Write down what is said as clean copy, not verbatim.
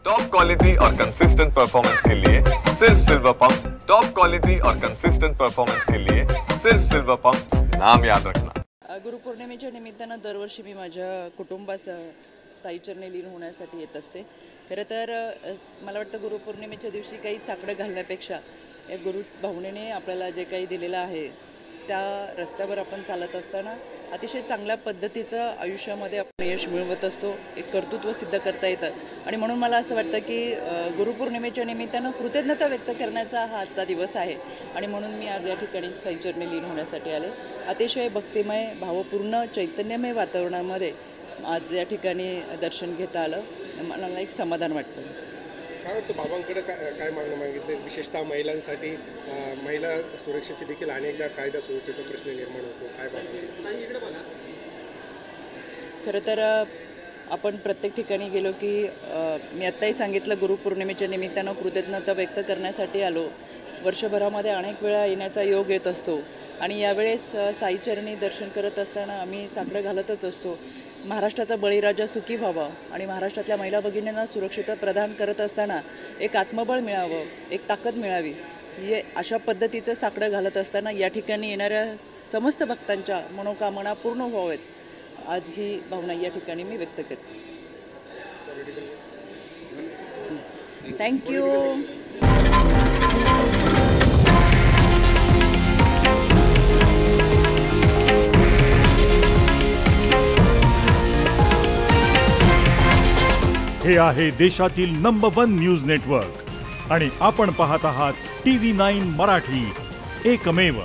Top quality और consistent performance के लिए सिर्फ सिल्वर पंप्स। टॉप क्वालिटी और कंसिस्टेंट परफॉर्मेंस के लिए सिर्फ सिल्वर पंप्स, नाम याद रखना। गुरुपौर्णिमेच्या निमित्तानं दरवर्षी मी माझ्या कुटुंबासह साईचरणी लीन होण्यासाठी येत असते। खरं तर मला वाटतं गुरुपौर्णिमेच्या दिवशी काही चाकडं घालण्यापेक्षा या गुरु भावनेने आपल्याला जे काही दिलेलं आहे त्या रस्त्यावर आपण चालत असताना अतिशय चांगल्या पद्धतीचं आयुष्यामध्ये आपण यश मिळवत असतो, एक कर्तृत्व सिद्ध करता येतं। आणि म्हणून मला असं वाटतं की गुरुपौर्णिमेच्या निमित्तानं कृतज्ञता व्यक्त करण्याचा हा आजचा दिवस आहे आणि म्हणून मी आज या ठिकाणी साईचरणी लीन होण्यासाठी आले। अतिशय भक्तिमय, भावपूर्ण, चैतन्यमय वातावरणामध्ये आज या ठिकाणी दर्शन घेता आलं। मला एक समाधान वाटतं। काय वाटतं बाबांकडे काय मागणं मागितले, विशेषतः महिलांसाठी महिला सुरक्षेचे देखील अनेकदा कायदा सुव्यवस्थेचा प्रश्न निर्माण होतो, काय बाबा? खरं तर आपण प्रत्येक ठिकाणी गेलो की मी आत्ताही सांगितलं गुरुपौर्णिमेच्या निमित्तानं कृतज्ञता व्यक्त करण्यासाठी आलो। वर्षभरामध्ये अनेक वेळा येण्याचा योग येत असतो आणि यावेळेस साईचरणी दर्शन करत असताना आम्ही चाकडं घालतच असतो। महाराष्ट्राचा बळीराजा सुखी व्हावा आणि महाराष्ट्रातल्या महिला भगिनींना सुरक्षितता प्रदान करत असताना एक आत्मबळ मिळावं, एक ताकद मिळावी, हे अशा पद्धतीचं साकडं घालत असताना या ठिकाणी येणाऱ्या समस्त भक्तांच्या मनोकामना पूर्ण व्हावेत, आज ही भावना या ठिकाणी मी व्यक्त करते। थँक्यू। हे आहे देशातील नंबर 1 न्यूज नेटवर्क आणि आपण पाहत आहात TV9 मराठी, एकमेव।